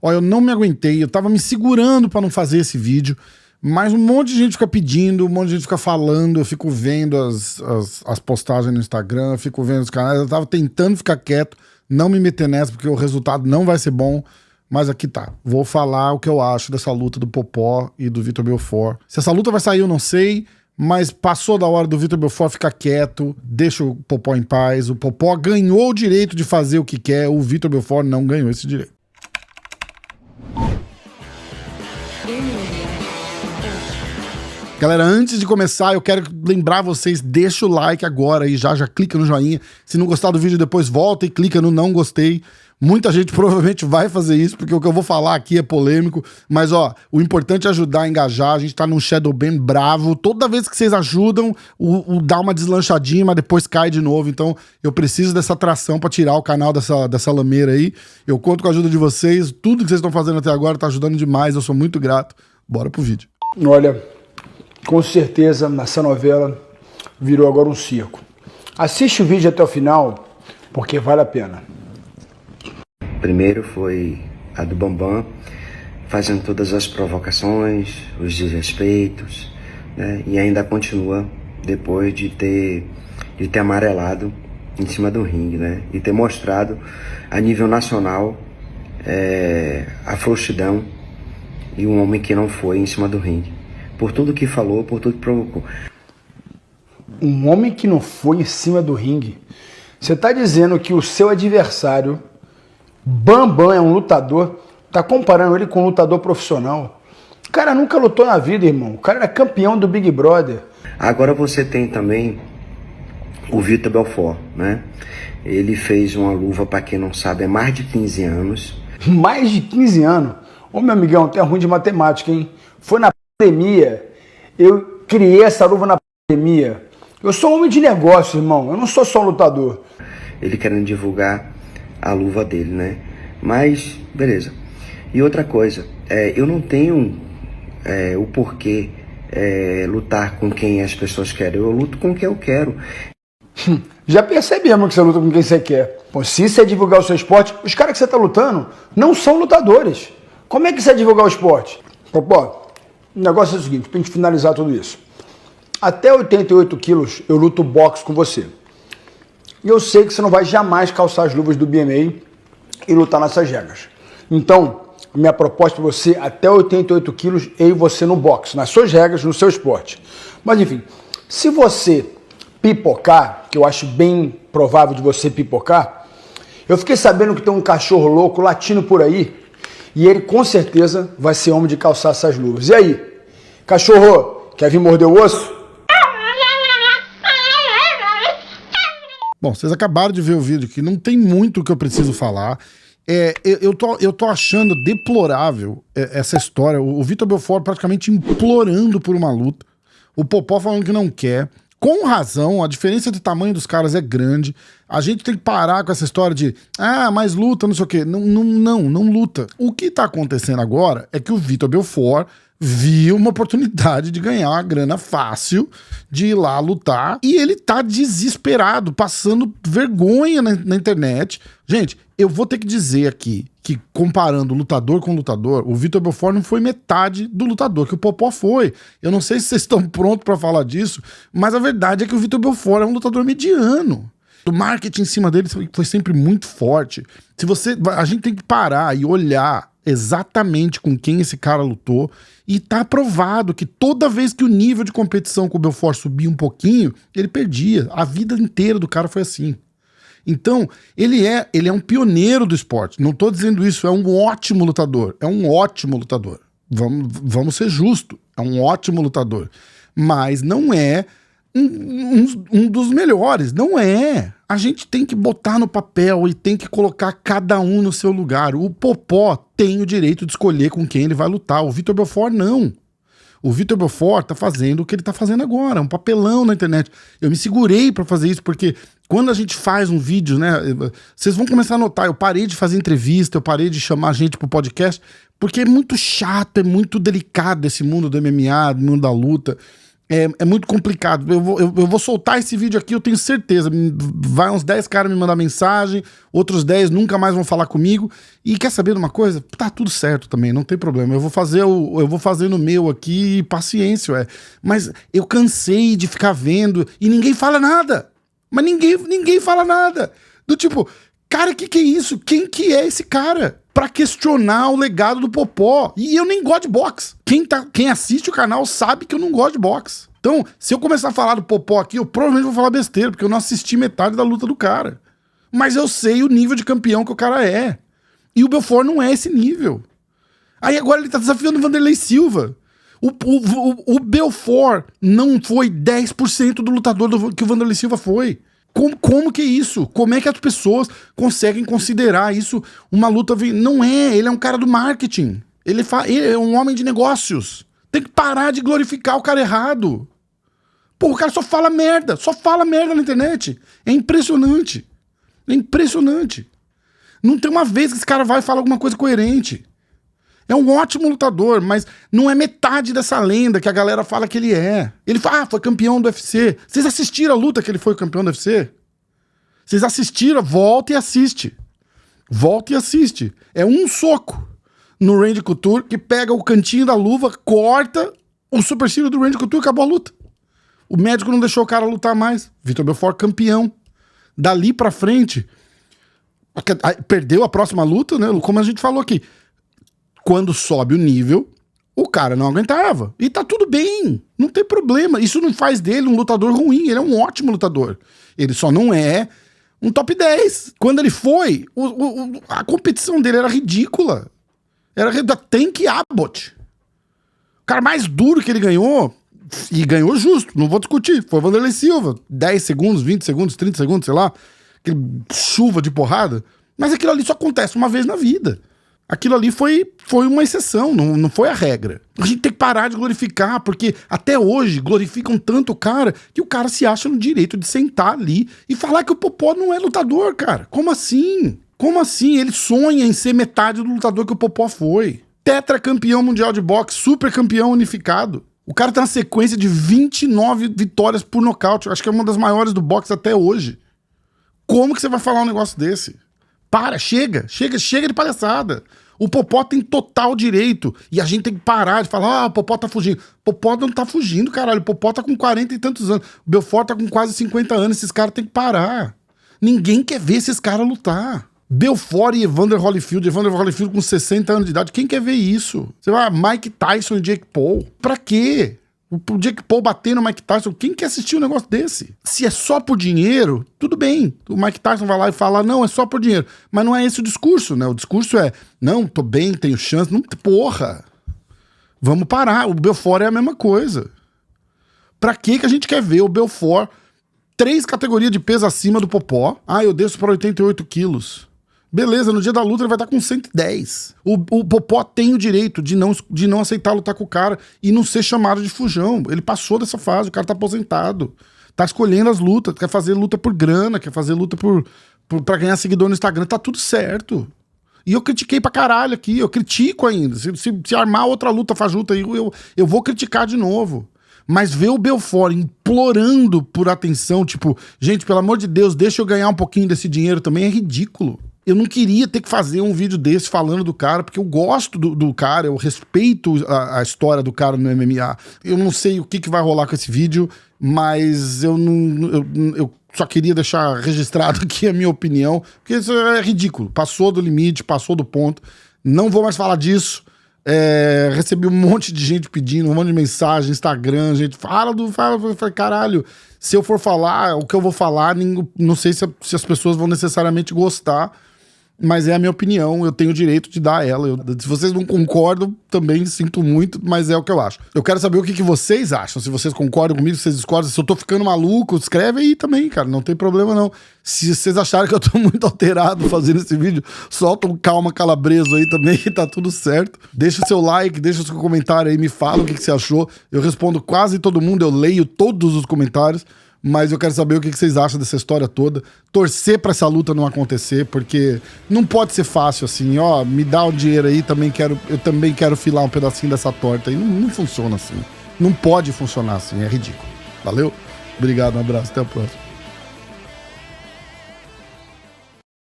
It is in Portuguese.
Ó, eu não me aguentei, eu tava me segurando pra não fazer esse vídeo, mas um monte de gente fica pedindo, um monte de gente fica falando, eu fico vendo as postagens no Instagram, eu fico vendo os canais, eu tava tentando ficar quieto, não me meter nessa, porque o resultado não vai ser bom, mas aqui tá. Vou falar o que eu acho dessa luta do Popó e do Vitor Belfort. Se essa luta vai sair, eu não sei, mas passou da hora do Vitor Belfort ficar quieto, deixa o Popó em paz. O Popó ganhou o direito de fazer o que quer, o Vitor Belfort não ganhou esse direito. Galera, antes de começar, eu quero lembrar vocês, deixa o like agora e já clica no joinha. Se não gostar do vídeo, depois volta e clica no não gostei. Muita gente provavelmente vai fazer isso, porque o que eu vou falar aqui é polêmico. Mas, ó, o importante é ajudar a engajar. A gente tá num shadow ban bravo. Toda vez que vocês ajudam, dá uma deslanchadinha, mas depois cai de novo. Então, eu preciso dessa atração pra tirar o canal dessa lameira aí. Eu conto com a ajuda de vocês. Tudo que vocês estão fazendo até agora tá ajudando demais. Eu sou muito grato. Bora pro vídeo. Olha, com certeza, essa novela virou agora um circo. Assiste o vídeo até o final, porque vale a pena. Primeiro foi a do Bambam, fazendo todas as provocações, os desrespeitos, né? E ainda continua depois de ter amarelado em cima do ringue, né? E ter mostrado a nível nacional a frouxidão e um homem que não foi em cima do ringue. Por tudo que falou, por tudo que provocou. Um homem que não foi em cima do ringue? Você está dizendo que o seu adversário, Bambam, é um lutador, tá comparando ele com um lutador profissional? O cara nunca lutou na vida, irmão. O cara era campeão do Big Brother. Agora você tem também o Vitor Belfort, né? Ele fez uma luva, para quem não sabe, há mais de 15 anos. Mais de 15 anos? Ô, meu amigão, tu é ruim de matemática, hein? Foi na pandemia. Eu criei essa luva na pandemia. Eu sou um homem de negócio, irmão. Eu não sou só um lutador. Ele querendo divulgar a luva dele, né? Mas, beleza. E outra coisa, eu não tenho o porquê lutar com quem as pessoas querem. Eu luto com quem eu quero. Já percebemos que você luta com quem você quer. Pô, se você divulgar o seu esporte, os caras que você tá lutando não são lutadores. Como é que você vai divulgar o esporte? Pô, o negócio é o seguinte, pra gente finalizar tudo isso. Até 88 quilos eu luto boxe com você. E eu sei que você não vai jamais calçar as luvas do BMA e lutar nessas regras. Então, minha proposta para você, até 88 quilos, eu e você no boxe, nas suas regras, no seu esporte. Mas enfim, se você pipocar, que eu acho bem provável de você pipocar, eu fiquei sabendo que tem um cachorro louco latindo por aí, e ele com certeza vai ser homem de calçar essas luvas. E aí, cachorro, quer vir morder o osso? Bom, vocês acabaram de ver o vídeo aqui, não tem muito o que eu preciso falar. Eu tô achando deplorável essa história. O Vitor Belfort praticamente implorando por uma luta. O Popó falando que não quer. Com razão, a diferença de tamanho dos caras é grande. A gente tem que parar com essa história de mas luta, não sei o quê. Não luta. O que tá acontecendo agora é que o Vitor Belfort viu uma oportunidade de ganhar uma grana fácil, de ir lá lutar, e ele tá desesperado, passando vergonha na internet. Gente, eu vou ter que dizer aqui que, comparando lutador com lutador, o Vitor Belfort não foi metade do lutador que o Popó foi. Eu não sei se vocês estão prontos pra falar disso, mas a verdade é que o Vitor Belfort é um lutador mediano. O marketing em cima dele foi sempre muito forte. A gente tem que parar e olhar exatamente com quem esse cara lutou, e tá provado que toda vez que o nível de competição com o Belfort subia um pouquinho, ele perdia. A vida inteira do cara foi assim. Então, ele é um pioneiro do esporte. Não tô dizendo isso, é um ótimo lutador. É um ótimo lutador. Vamos ser justos. É um ótimo lutador. Mas não é um dos melhores. Não é. A gente tem que botar no papel e tem que colocar cada um no seu lugar. O Popó tem o direito de escolher com quem ele vai lutar. O Vitor Belfort não. O Vitor Belfort tá fazendo o que ele tá fazendo agora, um papelão na internet. Eu me segurei pra fazer isso, porque quando a gente faz um vídeo, né, vocês vão começar a notar, eu parei de fazer entrevista, eu parei de chamar gente pro podcast, porque é muito chato, é muito delicado esse mundo do MMA, do mundo da luta. É muito complicado. Eu vou soltar esse vídeo aqui, eu tenho certeza. Vai uns 10 caras me mandar mensagem, outros 10 nunca mais vão falar comigo. E quer saber de uma coisa? Tá tudo certo também, não tem problema. Eu vou fazer no meu aqui, paciência, Mas eu cansei de ficar vendo e ninguém fala nada. Mas ninguém fala nada. Do tipo, cara, que é isso? Quem que é esse cara? Pra questionar o legado do Popó. E eu nem gosto de boxe. Quem assiste o canal sabe que eu não gosto de boxe. Então, se eu começar a falar do Popó aqui, eu provavelmente vou falar besteira, porque eu não assisti metade da luta do cara. Mas eu sei o nível de campeão que o cara é. E o Belfort não é esse nível. Aí agora ele tá desafiando o Vanderlei Silva. O Belfort não foi 10% do lutador que o Vanderlei Silva foi. Como que é isso? Como é que as pessoas conseguem considerar isso uma luta? Não é, ele é um cara do marketing. Ele é um homem de negócios. Tem que parar de glorificar o cara errado. Pô, o cara só fala merda na internet. É impressionante. É impressionante. Não tem uma vez que esse cara vai e fala alguma coisa coerente. É um ótimo lutador, mas não é metade dessa lenda que a galera fala que ele é. Ele fala, foi campeão do UFC. Vocês assistiram a luta que ele foi campeão do UFC? Vocês assistiram? Volta e assiste. Volta e assiste. É um soco no Randy Couture que pega o cantinho da luva, corta o supercílio do Randy Couture e acabou a luta. O médico não deixou o cara lutar mais. Vitor Belfort campeão. Dali pra frente, perdeu a próxima luta, né? Como a gente falou aqui. Quando sobe o nível, o cara não aguentava. E tá tudo bem, não tem problema. Isso não faz dele um lutador ruim, ele é um ótimo lutador. Ele só não é um top 10. Quando ele foi, a competição dele era ridícula. Era da Tank Abbott. O cara mais duro que ele ganhou, e ganhou justo, não vou discutir, foi o Vanderlei Silva. 10 segundos, 20 segundos, 30 segundos, sei lá. Aquele chuva de porrada. Mas aquilo ali só acontece uma vez na vida. Aquilo ali foi uma exceção, não foi a regra. A gente tem que parar de glorificar, porque até hoje glorificam tanto o cara que o cara se acha no direito de sentar ali e falar que o Popó não é lutador, cara. Como assim? Como assim? Ele sonha em ser metade do lutador que o Popó foi. Tetracampeão mundial de boxe, super campeão unificado. O cara tem uma sequência de 29 vitórias por nocaute. Acho que é uma das maiores do boxe até hoje. Como que você vai falar um negócio desse? Para, chega de palhaçada. O Popó tem total direito. E a gente tem que parar de falar, o Popó tá fugindo. Popó não tá fugindo, caralho. O Popó tá com 40 e tantos anos. O Belfort tá com quase 50 anos. Esses caras tem que parar. Ninguém quer ver esses caras lutar. Belfort e Evander Holyfield com 60 anos de idade. Quem quer ver isso? Você vai, Mike Tyson e Jake Paul. Pra quê? O Jake Paul bater no Mike Tyson, quem quer assistir um negócio desse? Se é só por dinheiro, tudo bem. O Mike Tyson vai lá e fala, não, é só por dinheiro. Mas não é esse o discurso, né? O discurso é, não, tô bem, tenho chance. Não, porra, vamos parar. O Belfort é a mesma coisa. Pra que a gente quer ver o Belfort 3 categorias de peso acima do Popó? Ah, eu desço para 88 quilos. Beleza, no dia da luta ele vai estar com 110. O Popó tem o direito de não aceitar lutar com o cara e não ser chamado de fujão. Ele passou dessa fase, o cara tá aposentado. Tá escolhendo as lutas, quer fazer luta por grana, quer fazer luta pra ganhar seguidor no Instagram. Tá tudo certo. E eu critiquei pra caralho aqui, eu critico ainda. Se armar outra luta fajuta aí, eu vou criticar de novo. Mas ver o Belfort implorando por atenção, tipo, gente, pelo amor de Deus, deixa eu ganhar um pouquinho desse dinheiro também, é ridículo. Eu não queria ter que fazer um vídeo desse falando do cara, porque eu gosto do cara, eu respeito a história do cara no MMA. Eu não sei o que vai rolar com esse vídeo, mas eu só queria deixar registrado aqui a minha opinião, porque isso é ridículo. Passou do limite, passou do ponto. Não vou mais falar disso. Recebi um monte de gente pedindo, um monte de mensagem, Instagram, gente, fala, caralho, se eu for falar, o que eu vou falar, não sei se as pessoas vão necessariamente gostar, mas é a minha opinião, eu tenho o direito de dar ela. Se vocês não concordam, também sinto muito, mas é o que eu acho. Eu quero saber o que vocês acham, se vocês concordam comigo, se vocês discordam, se eu tô ficando maluco, escreve aí também, cara, não tem problema não. Se vocês acharem que eu tô muito alterado fazendo esse vídeo, solta um calma calabreso aí também, que tá tudo certo. Deixa o seu like, deixa o seu comentário aí, me fala o que você achou. Eu respondo quase todo mundo, eu leio todos os comentários. Mas eu quero saber o que vocês acham dessa história toda. Torcer pra essa luta não acontecer, porque não pode ser fácil assim, ó, me dá o dinheiro aí, eu também quero filar um pedacinho dessa torta aí. Não funciona assim. Não pode funcionar assim, é ridículo. Valeu? Obrigado, um abraço, até a próxima.